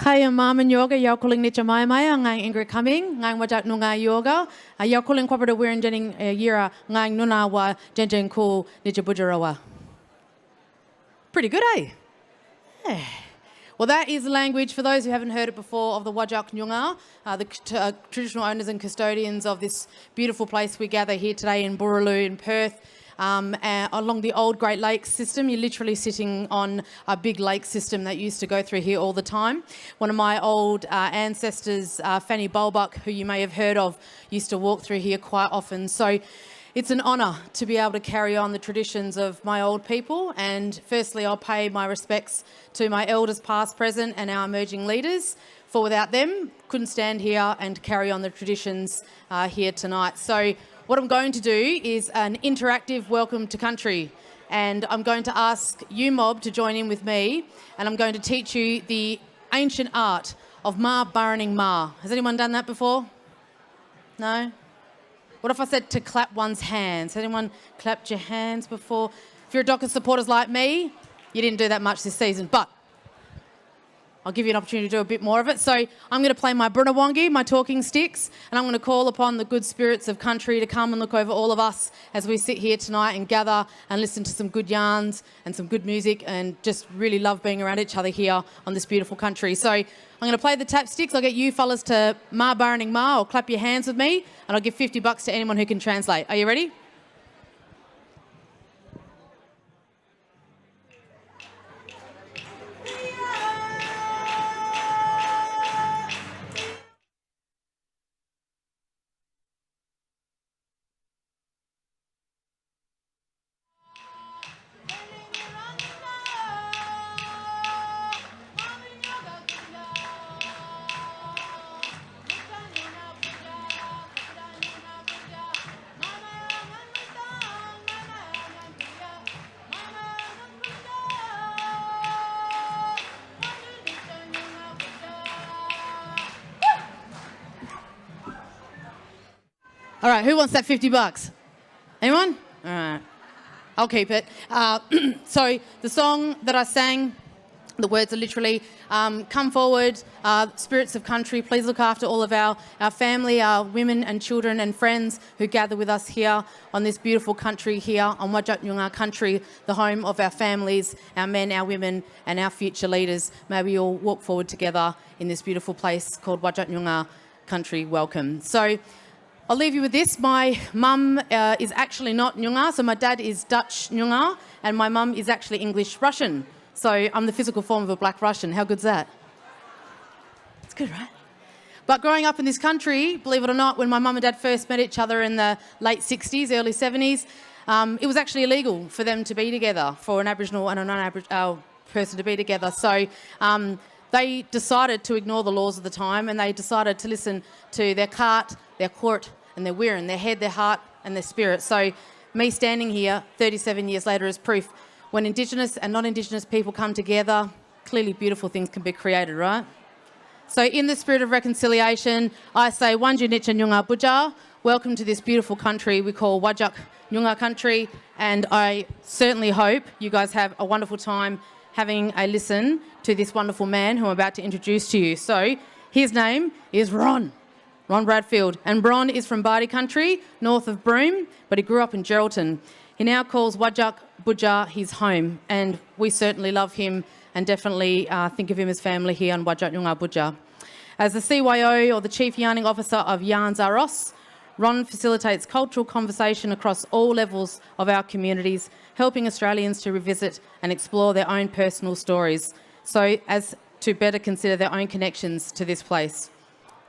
Kaya Maman Yoga, Yakuling Nicha Maya Maya, Ngang Ingrid Coming, Ngang Wajak Nunga Yoga, Yakuling Corporate Wearing Jenning Yira, Ngang Nunawa, Jenjen Ku, Nicha Bujarawa. Pretty good, eh? Yeah. Well, that is the language, for those who haven't heard it before, of the Wajak Nyunga, the traditional owners and custodians of this beautiful place we gather here today in Boorloo in Perth. Along the old Great Lakes system, you're literally sitting on a big lake system that used to go through here all the time. One of my old ancestors, Fanny Bulbuck, who you may have heard of, used to walk through here quite often. So it's an honour to be able to carry on the traditions of my old people. And firstly, I'll pay my respects to my elders past, present and our emerging leaders, for without them, couldn't stand here and carry on the traditions here tonight. So what I'm going to do is an interactive welcome to country, and I'm going to ask you mob to join in with me, and I'm going to teach you the ancient art of ma burning ma. Has anyone done that before? No? What if I said to clap one's hands? Has anyone clapped your hands before? If you're a Dockers supporters like me, you didn't do that much this season, but I'll give you an opportunity to do a bit more of it. So I'm going to play my Brunawangi, my talking sticks, and I'm going to call upon the good spirits of country to come and look over all of us as we sit here tonight and gather and listen to some good yarns and some good music, and just really love being around each other here on this beautiful country. So I'm going to play the tap sticks. I'll get you fellas to ma burning ma, or clap your hands with me, and I'll give $50 to anyone who can translate. Are you ready? All right, who wants that $50? Anyone? All right, I'll keep it. So the song that I sang, the words are literally, come forward, spirits of country, please look after all of our family, our women and children and friends who gather with us here on this beautiful country here on Wajak Nyunga country, the home of our families, our men, our women and our future leaders. May we all walk forward together in this beautiful place called Wajak Nyunga country. Welcome. So I'll leave you with this. My mum is actually not Nyunga, so my dad is Dutch Nyunga, and my mum is actually English Russian. So I'm the physical form of a black Russian. How good's that? It's good, right? But growing up in this country, believe it or not, when my mum and dad first met each other in the late 60s, early 70s, it was actually illegal for them to be together, for an Aboriginal and a non-Aboriginal person to be together. So they decided to ignore the laws of the time, and they decided to listen to their cart, their court and their wirran, their head, their heart and their spirit. So me standing here 37 years later is proof when Indigenous and non-Indigenous people come together, clearly beautiful things can be created, right? So in the spirit of reconciliation, I say Wanju Nitcha Nyunga Buja, welcome to this beautiful country we call Wajak Nyunga country, and I certainly hope you guys have a wonderful time having a listen to this wonderful man who I'm about to introduce to you. So his name is Ron Bradfield, and Bron is from Bardi country, north of Broome, but he grew up in Geraldton. He now calls Wajak Buja his home, and we certainly love him and definitely think of him as family here on Wajak Nyunga Buja. As the CYO, or the Chief Yarning Officer of Yarns Aros, Ron facilitates cultural conversation across all levels of our communities, helping Australians to revisit and explore their own personal stories, so as to better consider their own connections to this place.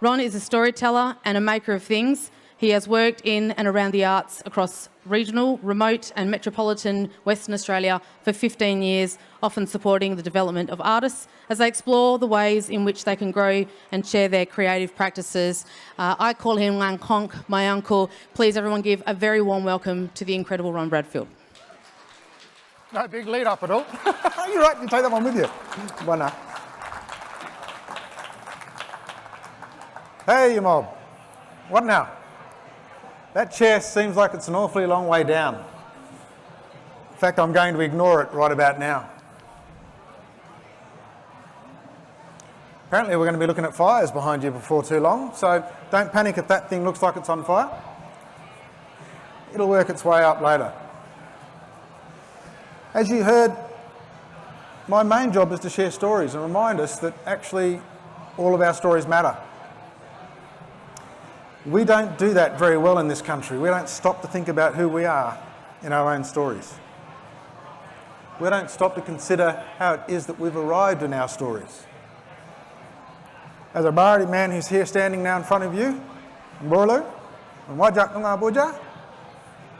Ron is a storyteller and a maker of things. He has worked in and around the arts across regional, remote and metropolitan Western Australia for 15 years, often supporting the development of artists as they explore the ways in which they can grow and share their creative practices. I call him Lang Konk, my uncle. Please everyone give a very warm welcome to the incredible Ron Bradfield. No big lead up at all. You're right, you take that one with you. Why not? Hey, you mob. What now? That chair seems like it's an awfully long way down. In fact, I'm going to ignore it right about now. Apparently we're going to be looking at fires behind you before too long, so don't panic if that thing looks like it's on fire. It'll work its way up later. As you heard, my main job is to share stories and remind us that actually all of our stories matter. We don't do that very well in this country. We don't stop to think about who we are in our own stories. We don't stop to consider how it is that we've arrived in our stories. As a Bardi man who's here standing now in front of you,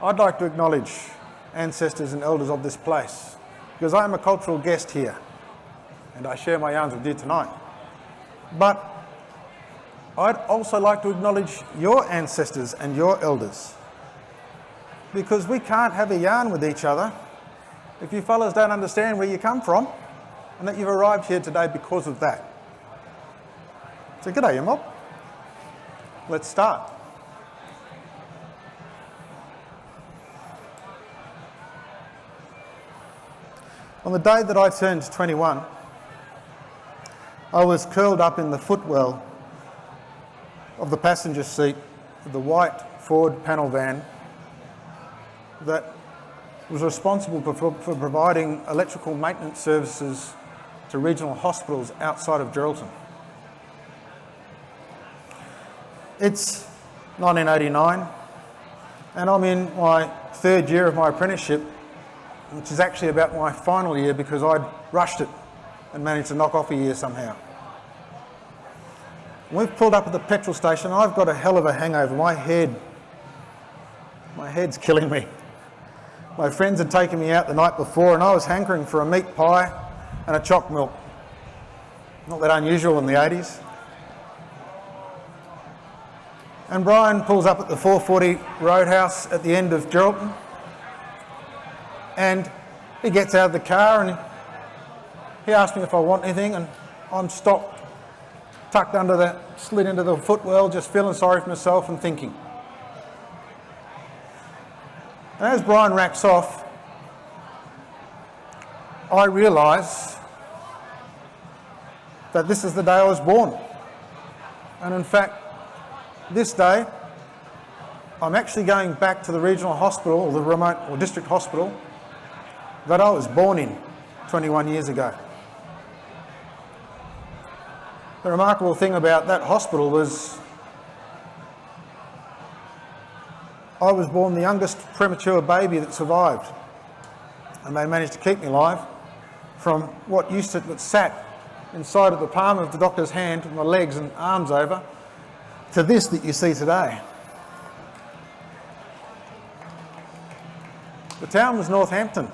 I'd like to acknowledge ancestors and elders of this place, because I am a cultural guest here and I share my yarns with you tonight. But I'd also like to acknowledge your ancestors and your elders, because we can't have a yarn with each other if you fellas don't understand where you come from and that you've arrived here today because of that. So g'day, you mob. Let's start. On the day that I turned 21, I was curled up in the footwell of the passenger seat of the white Ford panel van that was responsible for providing electrical maintenance services to regional hospitals outside of Geraldton. It's 1989 and I'm in my third year of my apprenticeship, which is actually about my final year because I'd rushed it and managed to knock off a year somehow. We've pulled up at the petrol station. I've got a hell of a hangover. My head's killing me. My friends had taken me out the night before and I was hankering for a meat pie and a choc milk. Not that unusual in the 80s. And Brian pulls up at the 440 Roadhouse at the end of Geraldton and he gets out of the car and he asks me if I want anything, and I'm stopped, tucked under the, slid into the footwell, just feeling sorry for myself and thinking. And as Brian racks off, I realise that this is the day I was born. And in fact, this day, I'm actually going back to the regional hospital, or the remote or district hospital, that I was born in 21 years ago. The remarkable thing about that hospital was I was born the youngest premature baby that survived, and they managed to keep me alive from what sat inside of the palm of the doctor's hand with my legs and arms over to this that you see today. The town was Northampton,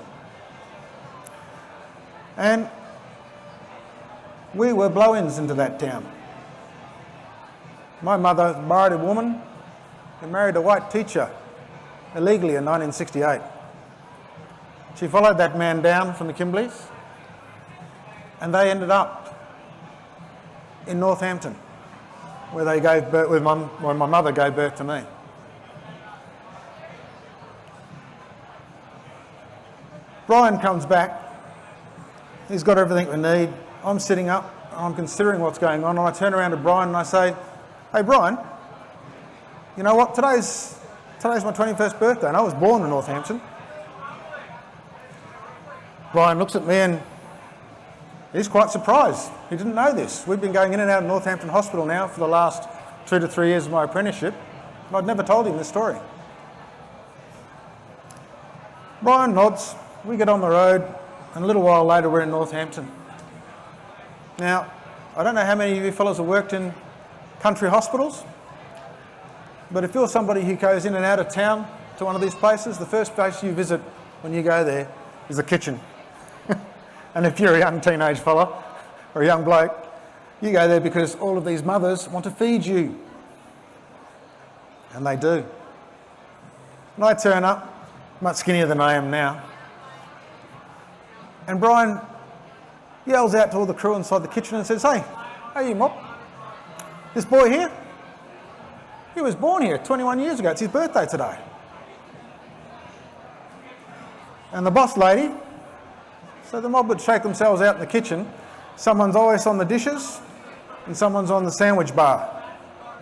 and we were blow-ins into that town. My mother, a Bardi woman, who married a white teacher illegally in 1968. She followed that man down from the Kimbleys and they ended up in Northampton, where they gave birth, where my mother gave birth to me. Brian comes back, he's got everything we need. I'm sitting up, I'm considering what's going on, and I turn around to Brian and I say, "Hey Brian, you know what, today's my 21st birthday and I was born in Northampton." Brian looks at me and he's quite surprised. He didn't know this. We've been going in and out of Northampton Hospital now for the last 2 to 3 years of my apprenticeship, and I'd never told him this story. Brian nods, we get on the road, and a little while later we're in Northampton. Now, I don't know how many of you fellas have worked in country hospitals, but if you're somebody who goes in and out of town to one of these places, the first place you visit when you go there is the kitchen. And if you're a young teenage fella or a young bloke, you go there because all of these mothers want to feed you. And they do. And I turn up, much skinnier than I am now, and Brian yells out to all the crew inside the kitchen and says, hey you mop, this boy here, he was born here 21 years ago, it's his birthday today. And the boss lady, so the mob would shake themselves out in the kitchen, someone's always on the dishes, and someone's on the sandwich bar.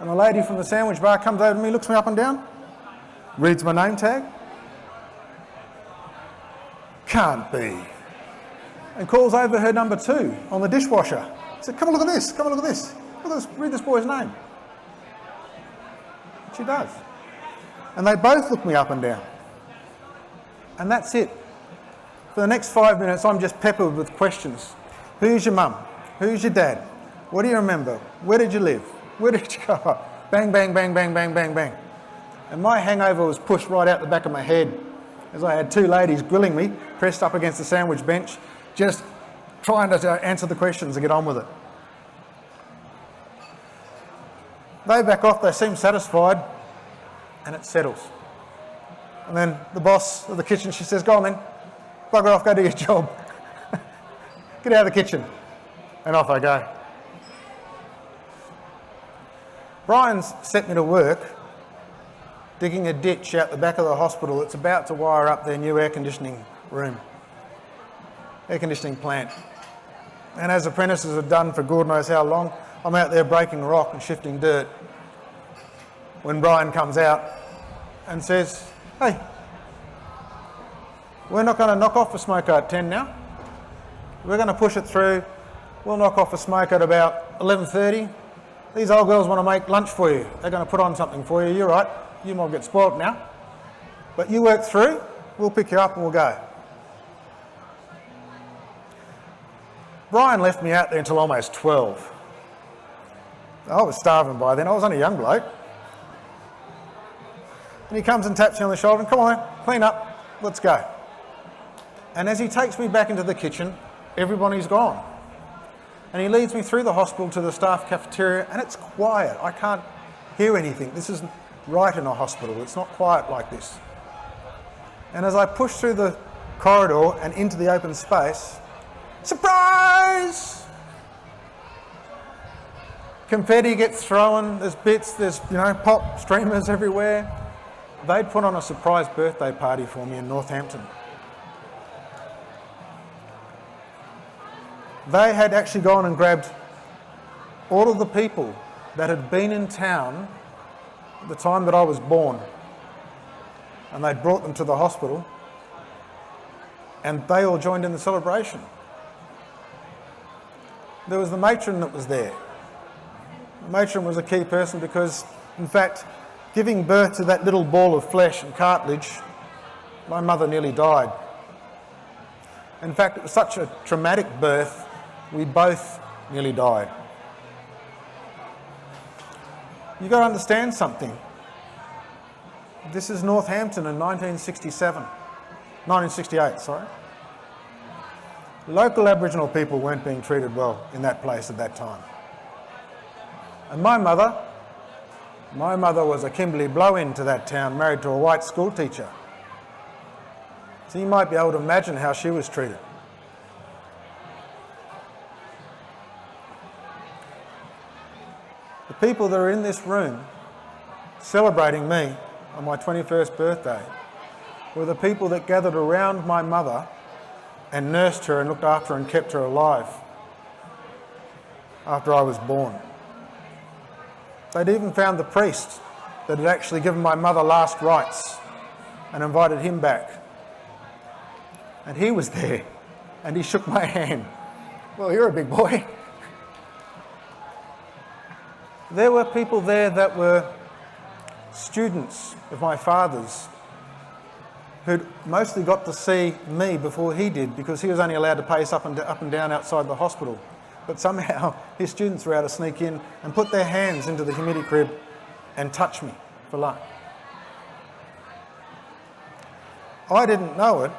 And a lady from the sandwich bar comes over to me, looks me up and down, reads my name tag. Can't be. And calls over her number 2 on the dishwasher. Said, come and look at this, come and look at this. Look at this, read this boy's name. She does. And they both look me up and down. And that's it. For the next 5 minutes, I'm just peppered with questions. Who's your mum? Who's your dad? What do you remember? Where did you live? Where did you go? Bang, bang, bang, bang, bang, bang, bang. And my hangover was pushed right out the back of my head as I had 2 ladies grilling me, pressed up against the sandwich bench, just trying to answer the questions and get on with it. They back off, they seem satisfied, and it settles. And then the boss of the kitchen, she says, go on then, bugger off, go do your job. Get out of the kitchen. And off I go. Brian's set me to work digging a ditch out the back of the hospital that's about to wire up their new air conditioning room, air conditioning plant. And as apprentices have done for God knows how long, I'm out there breaking rock and shifting dirt when Brian comes out and says, hey, we're not going to knock off the smoker at 10 now. We're going to push it through. We'll knock off the smoke at about 11:30. These old girls want to make lunch for you. They're going to put on something for you. You're right. You might get spoilt now. But you work through. We'll pick you up and we'll go. Brian left me out there until almost 12. I was starving by then. I was only a young bloke. And he comes and taps me on the shoulder and, come on, clean up, let's go. And as he takes me back into the kitchen, everybody's gone. And he leads me through the hospital to the staff cafeteria, and it's quiet. I can't hear anything. This isn't right in a hospital. It's not quiet like this. And as I push through the corridor and into the open space, surprise! Confetti gets thrown, there's bits, there's, pop streamers everywhere. They'd put on a surprise birthday party for me in Northampton. They had actually gone and grabbed all of the people that had been in town at the time that I was born, and they'd brought them to the hospital, and they all joined in the celebration. There was the matron that was there. The matron was a key person because, in fact, giving birth to that little ball of flesh and cartilage, my mother nearly died. In fact, it was such a traumatic birth, we both nearly died. You've got to understand something. This is Northampton in 1968, sorry. Local Aboriginal people weren't being treated well in that place at that time. And my mother was a Kimberley blow-in to that town, married to a white school teacher. So you might be able to imagine how she was treated. The people that are in this room celebrating me on my 21st birthday were the people that gathered around my mother and nursed her and looked after her and kept her alive after I was born. They'd even found the priest that had actually given my mother last rites and invited him back. And he was there and he shook my hand. Well, you're a big boy. There were people there that were students of my father's who'd mostly got to see me before he did because he was only allowed to pace up and down outside the hospital. But somehow his students were able to sneak in and put their hands into the humidity crib and touch me for luck. I didn't know it,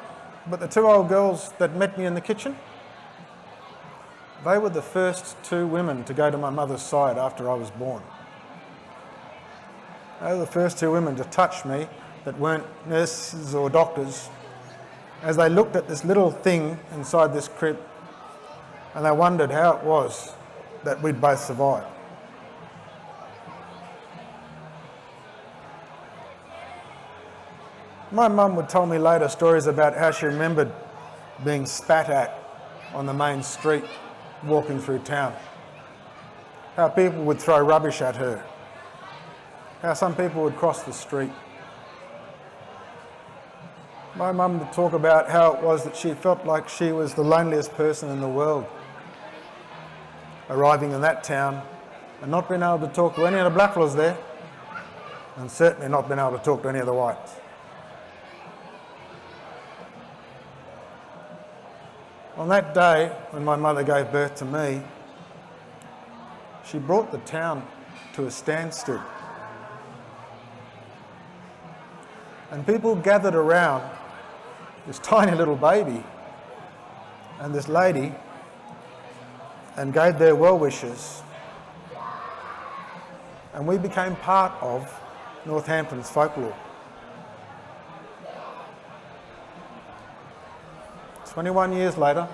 but the 2 old girls that met me in the kitchen, they were the first 2 women to go to my mother's side after I was born. They were the first 2 women to touch me that weren't nurses or doctors as they looked at this little thing inside this crib and they wondered how it was that we'd both survived. My mum would tell me later stories about how she remembered being spat at on the main street walking through town. how people would throw rubbish at her, how some people would cross the street. My mum would talk about how it was that she felt like she was the loneliest person in the world, arriving in that town and not being able to talk to any of the blackfellas there, and certainly not being able to talk to any of the whites. On that day, when my mother gave birth to me, she brought the town to a standstill. And people gathered around this tiny little baby and this lady and gave their well wishes. And we became part of Northampton's folklore. 21 years later,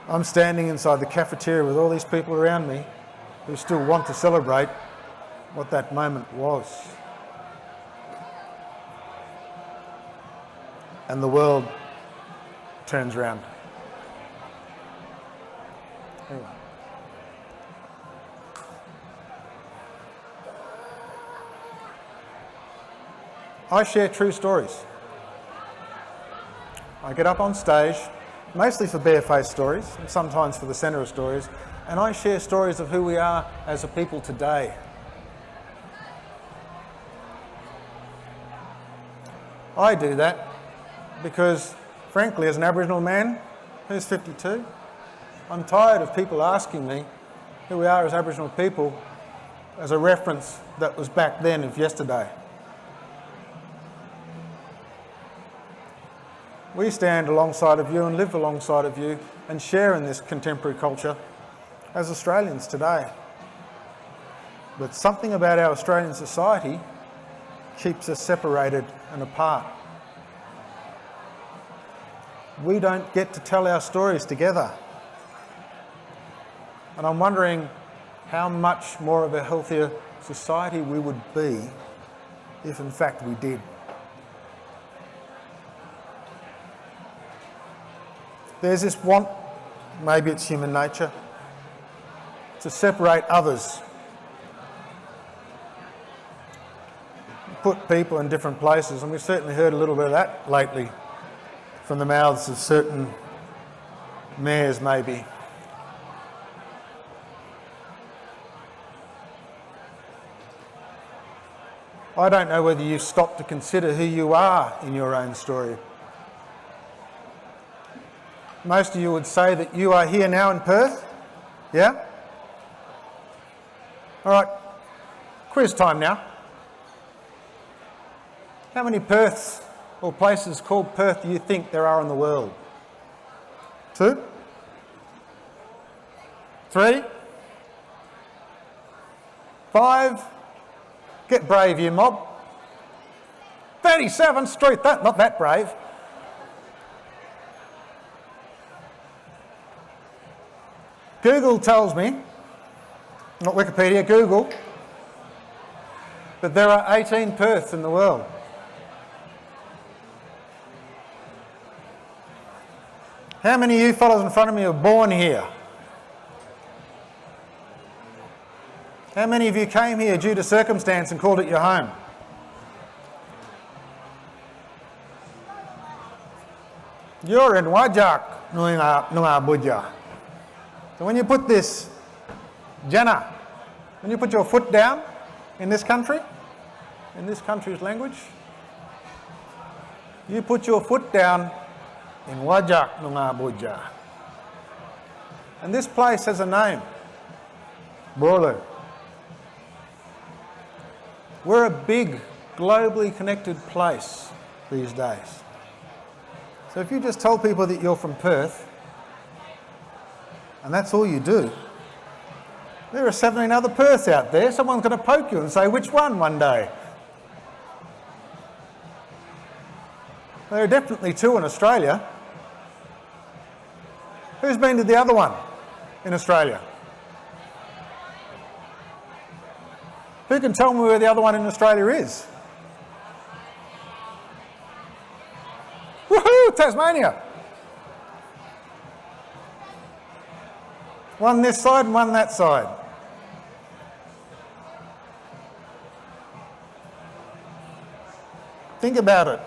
I'm standing inside the cafeteria with all these people around me who still want to celebrate what that moment was. And the world turns round. Anyway. I share true stories. I get up on stage, mostly for barefaced stories, and sometimes for the centre of stories, and I share stories of who we are as a people today. I do that because, frankly, as an Aboriginal man who's 52, I'm tired of people asking me who we are as Aboriginal people as a reference that was back then of yesterday. We stand alongside of you and live alongside of you and share in this contemporary culture as Australians today. But something about our Australian society keeps us separated and apart. We don't get to tell our stories together. And I'm wondering how much more of a healthier society we would be if in fact we did. There's this want, maybe it's human nature, to separate others. Put people in different places, and we've certainly heard a little bit of that lately from the mouths of certain mayors maybe. I don't know whether you've stopped to consider who you are in your own story. Most of you would say that you are here now in Perth, yeah? All right, quiz time now. How many Perths or places called Perth do you think there are in the world? 2? 3? 5? Get brave, you mob. 37th Street, not that brave. Google tells me, not Wikipedia, Google, that there are 18 Perths in the world. How many of you fellows in front of me were born here? How many of you came here due to circumstance and called it your home? You're in Wajak, Nunga Buja. So when you put this, Jana, when you put your foot down in this country's language, you put your foot down in Wajak Nunga Buja. And this place has a name, Borlo. We're a big, globally connected place these days. So if you just tell people that you're from Perth, and that's all you do, there are 17 other Perths out there. Someone's going to poke you and say, which one day? There are definitely 2 in Australia. Who's been to the other one in Australia? Who can tell me where the other one in Australia is? Woohoo, Tasmania! One this side and one that side. Think about it.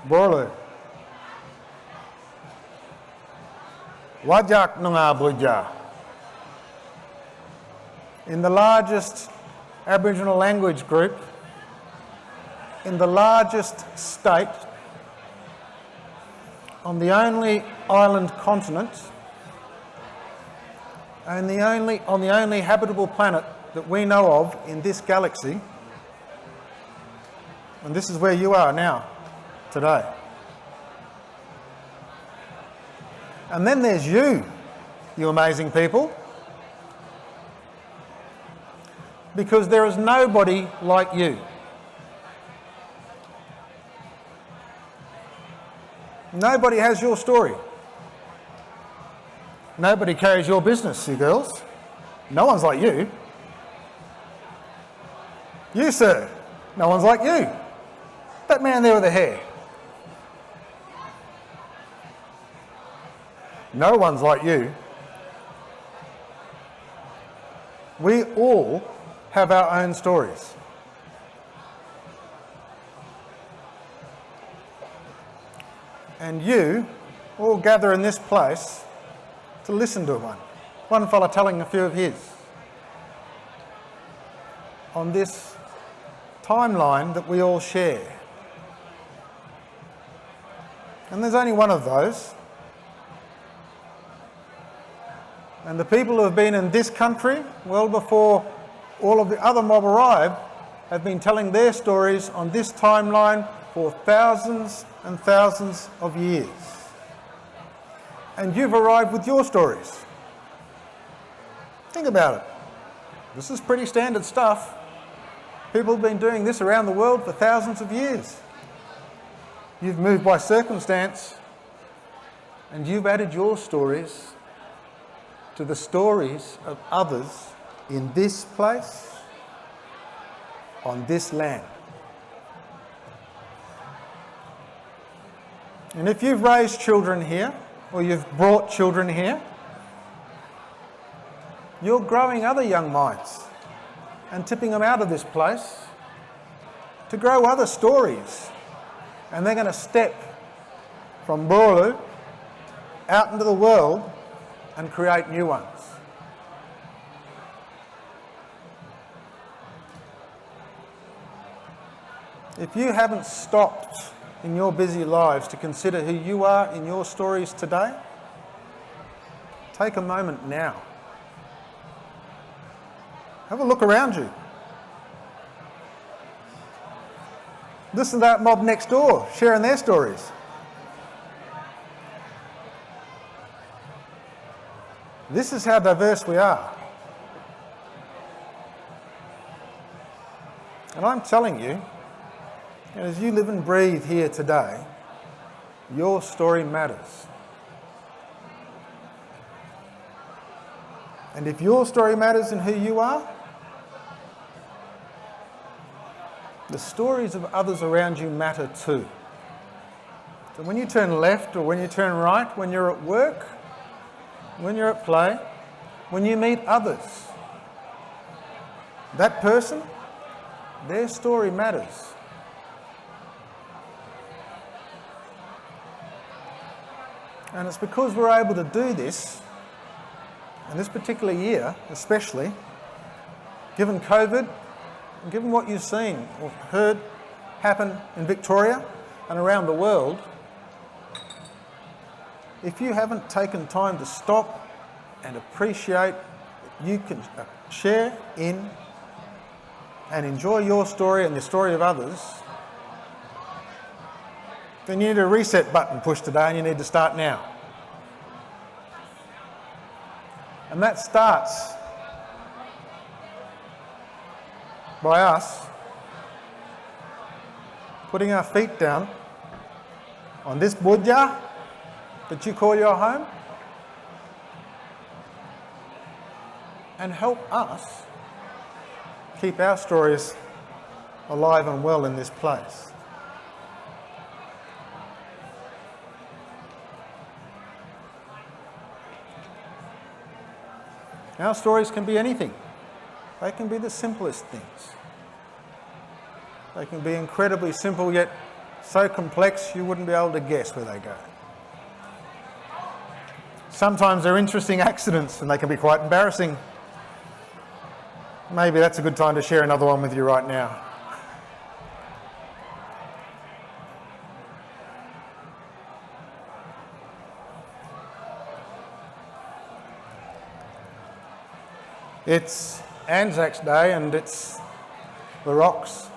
Borlu. Wajak nunga buja. In the largest Aboriginal language group, in the largest state, on the only island continent, and on the only habitable planet that we know of in this galaxy, and this is where you are now, today. And then there's you amazing people, because there is nobody like you. Nobody has your story. Nobody carries your business, you girls. No one's like you. You, sir, no one's like you. That man there with the hair. No one's like you. We all have our own stories. And you all gather in this place to listen to one. One fella telling a few of his. On this timeline that we all share. And there's only one of those. And the people who have been in this country, well before all of the other mob arrived, have been telling their stories on this timeline for thousands and thousands of years. And you've arrived with your stories. Think about it. This is pretty standard stuff. People have been doing this around the world for thousands of years. You've moved by circumstance, and you've added your stories to the stories of others in this place, on this land. And if you've raised children here, or you've brought children here, you're growing other young minds and tipping them out of this place to grow other stories. And they're going to step from Borlu out into the world and create new ones. If you haven't stopped in your busy lives to consider who you are in your stories today, take a moment now. Have a look around you. Listen to that mob next door, sharing their stories. This is how diverse we are. And I'm telling you, as you live and breathe here today, your story matters. And if your story matters in who you are, the stories of others around you matter too. So when you turn left or when you turn right, when you're at work, when you're at play, when you meet others, that person, their story matters. And it's because we're able to do this, and this particular year especially, given COVID, and given what you've seen or heard happen in Victoria and around the world, if you haven't taken time to stop and appreciate that you can share in and enjoy your story and the story of others, then you need a reset button pushed today, and you need to start now. And that starts by us putting our feet down on this budja that you call your home and help us keep our stories alive and well in this place. Our stories can be anything. They can be the simplest things. They can be incredibly simple, yet so complex you wouldn't be able to guess where they go. Sometimes they're interesting accidents and they can be quite embarrassing. Maybe that's a good time to share another one with you right now. It's Anzac Day and it's the rocks.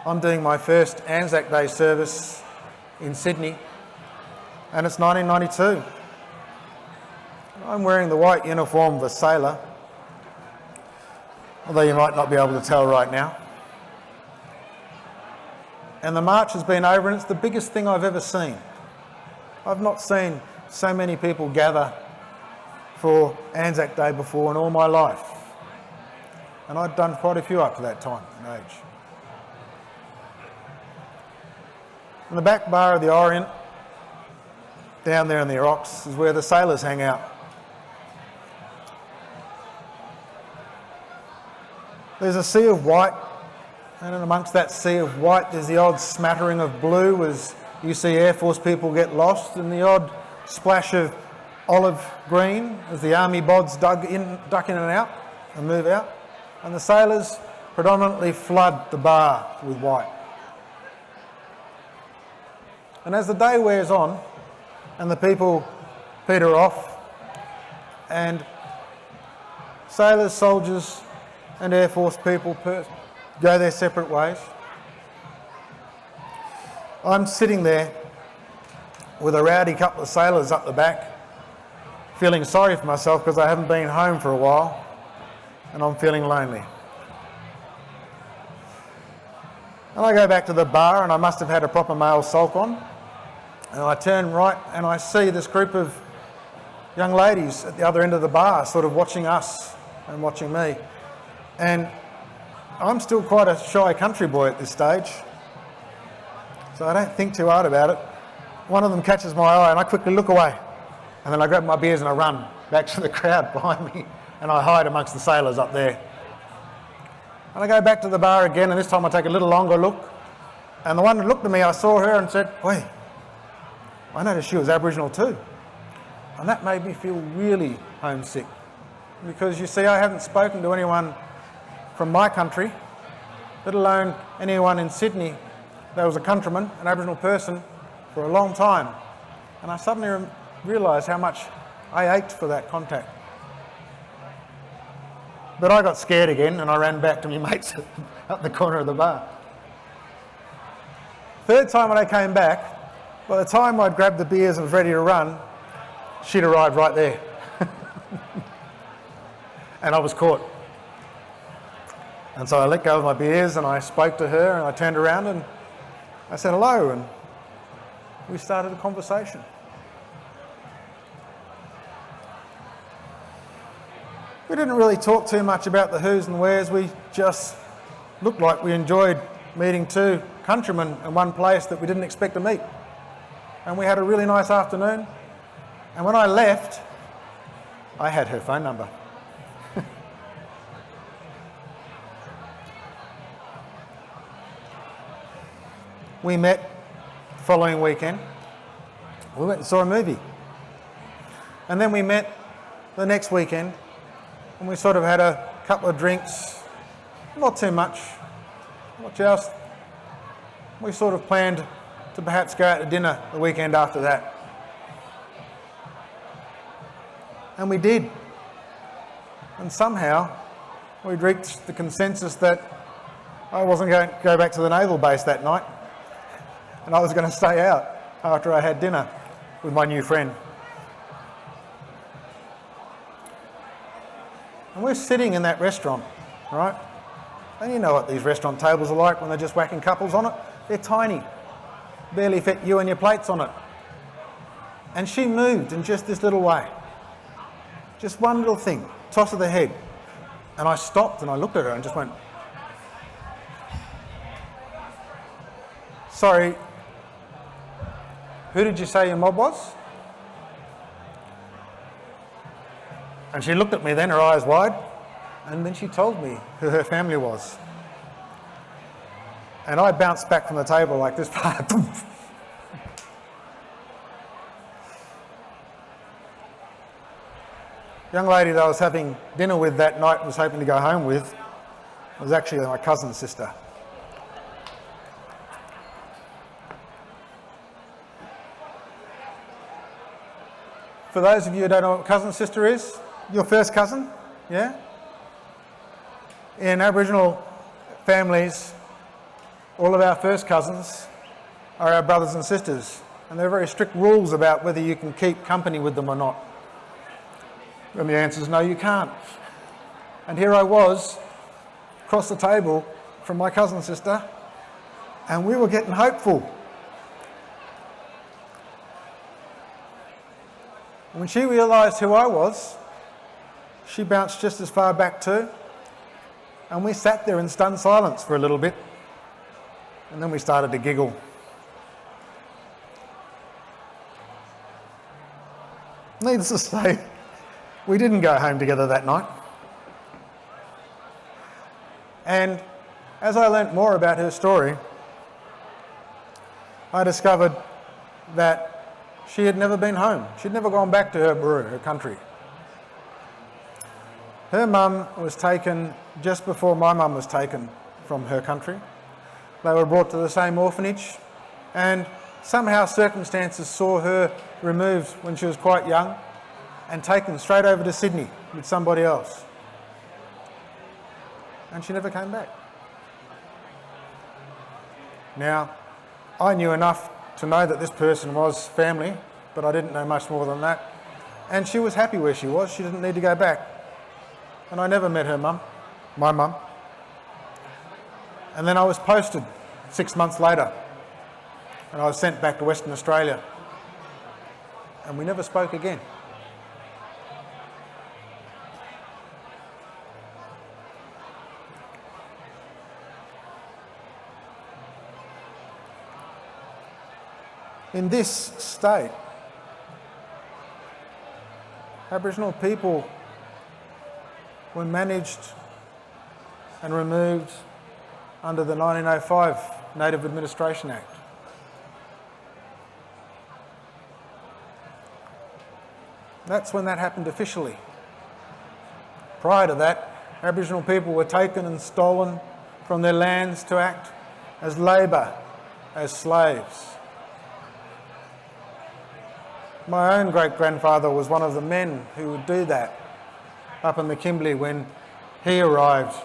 I'm doing my first Anzac Day service in Sydney and it's 1992. I'm wearing the white uniform of a sailor, although you might not be able to tell right now. And the march has been over and it's the biggest thing I've ever seen. I've not seen so many people gather for Anzac Day before in all my life. And I'd done quite a few up to that time in age. In the back bar of the Orient, down there in the rocks, is where the sailors hang out. There's a sea of white, and in amongst that sea of white there's the odd smattering of blue as you see Air Force people get lost, and the odd splash of olive green as the army bods duck in and out and move out. And the sailors predominantly flood the bar with white. And as the day wears on and the people peter off and sailors, soldiers and Air Force people go their separate ways, I'm sitting there with a rowdy couple of sailors up the back, feeling sorry for myself because I haven't been home for a while and I'm feeling lonely. And I go back to the bar and I must have had a proper male sulk on, and I turn right and I see this group of young ladies at the other end of the bar sort of watching us and watching me. And I'm still quite a shy country boy at this stage, so I don't think too hard about it. One of them catches my eye and I quickly look away, and then I grab my beers and I run back to the crowd behind me and I hide amongst the sailors up there. And I go back to the bar again, and this time I take a little longer look, and the one that looked at me, I saw her and said, "Wait, I noticed she was Aboriginal too." And that made me feel really homesick, because you see, I haven't spoken to anyone from my country, let alone anyone in Sydney that was a countryman, an Aboriginal person, for a long time. And I suddenly realised how much I ached for that contact. But I got scared again and I ran back to my mates up the corner of the bar. Third time when I came back, by the time I'd grabbed the beers and was ready to run, she'd arrived right there. And I was caught. And so I let go of my beers and I spoke to her and I turned around and I said hello, and we started a conversation. We didn't really talk too much about the who's and wheres. We just looked like we enjoyed meeting two countrymen in one place that we didn't expect to meet. And we had a really nice afternoon. And when I left, I had her phone number. We met the following weekend. We went and saw a movie. And then we met the next weekend, and we sort of had a couple of drinks, not too much, not just. We sort of planned to perhaps go out to dinner the weekend after that. And we did. And somehow we'd reached the consensus that I wasn't going to go back to the naval base that night, and I was going to stay out after I had dinner with my new friend. And we're sitting in that restaurant, right? And you know what these restaurant tables are like when they're just whacking couples on it. They're tiny, barely fit you and your plates on it. And she moved in just this little way. Just one little thing, toss of the head. And I stopped and I looked at her and just went, "Sorry, who did you say your mob was?" And she looked at me then, her eyes wide, and then she told me who her family was. And I bounced back from the table like this. Young lady that I was having dinner with that night and was hoping to go home with was actually my cousin's sister. For those of you who don't know what cousin sister is, your first cousin, yeah? In Aboriginal families, all of our first cousins are our brothers and sisters, and there are very strict rules about whether you can keep company with them or not. And the answer is no, you can't. And here I was, across the table from my cousin sister, and we were getting hopeful. When she realised who I was, she bounced just as far back too, and we sat there in stunned silence for a little bit, and then we started to giggle. Needless to say, we didn't go home together that night. And as I learnt more about her story, I discovered that she had never been home. She'd never gone back to her Buru, her country. Her mum was taken just before my mum was taken from her country. They were brought to the same orphanage, and somehow circumstances saw her removed when she was quite young and taken straight over to Sydney with somebody else. And she never came back. Now, I knew enough to know that this person was family, but I didn't know much more than that. And she was happy where she was. She didn't need to go back. And I never met her mum, my mum. And then I was posted 6 months later, and I was sent back to Western Australia. And we never spoke again. In this state, Aboriginal people were managed and removed under the 1905 Native Administration Act. That's when that happened officially. Prior to that, Aboriginal people were taken and stolen from their lands to act as labour, as slaves. My own great-grandfather was one of the men who would do that up in the Kimberley when he arrived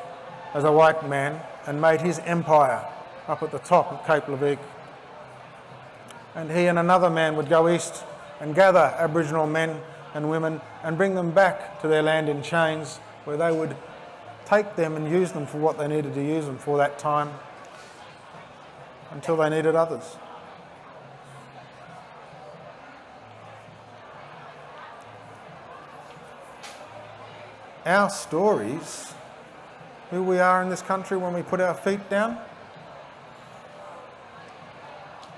as a white man and made his empire up at the top of Cape Leveque. And he and another man would go east and gather Aboriginal men and women and bring them back to their land in chains, where they would take them and use them for what they needed to use them for that time until they needed others. Our stories, who we are in this country when we put our feet down,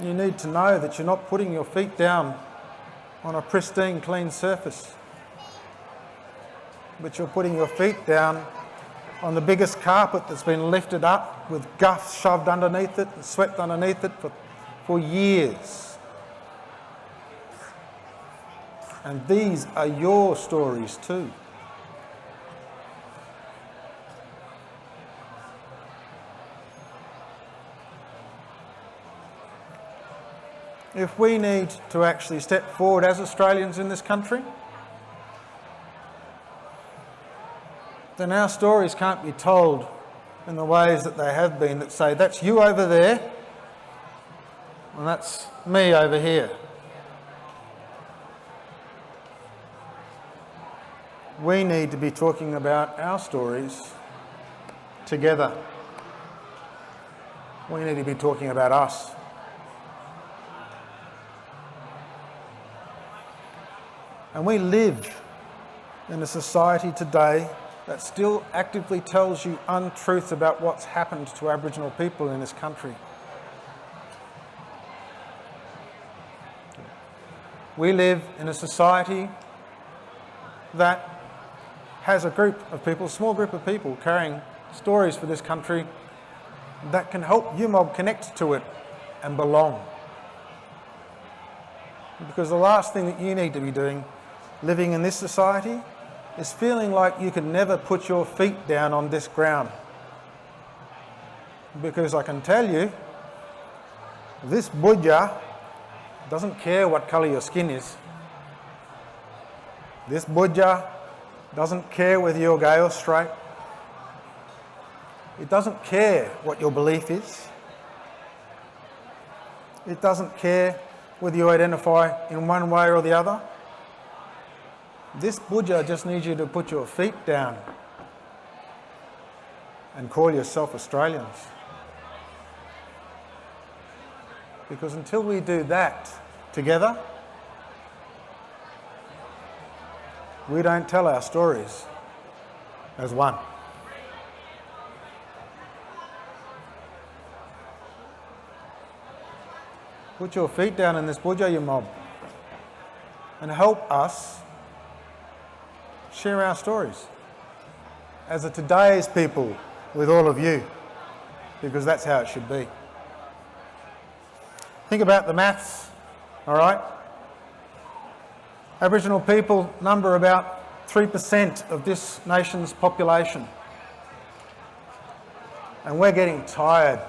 you need to know that you're not putting your feet down on a pristine, clean surface, but you're putting your feet down on the biggest carpet that's been lifted up with guff shoved underneath it and swept underneath it for years. And these are your stories too. If we need to actually step forward as Australians in this country, then our stories can't be told in the ways that they have been, that say, that's you over there, and that's me over here. We need to be talking about our stories together. We need to be talking about us. And we live in a society today that still actively tells you untruths about what's happened to Aboriginal people in this country. We live in a society that has a group of people, a small group of people carrying stories for this country that can help you mob connect to it and belong. Because the last thing that you need to be doing, living in this society, is feeling like you can never put your feet down on this ground. Because I can tell you, this budja doesn't care what colour your skin is. This budja doesn't care whether you're gay or straight. It doesn't care what your belief is. It doesn't care whether you identify in one way or the other. This budja just needs you to put your feet down and call yourself Australians. Because until we do that together, we don't tell our stories as one. Put your feet down in this budja, you mob, and help us share our stories as a today's people with all of you, because that's how it should be. Think about the maths, all right? Aboriginal people number about 3% of this nation's population. And we're getting tired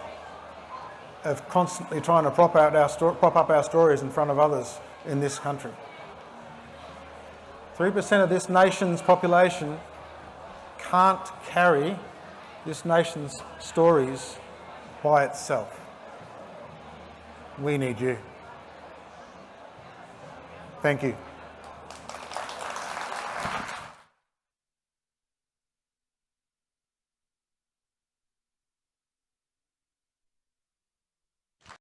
of constantly trying to prop up our stories in front of others in this country. 3% of this nation's population can't carry this nation's stories by itself. We need you. Thank you.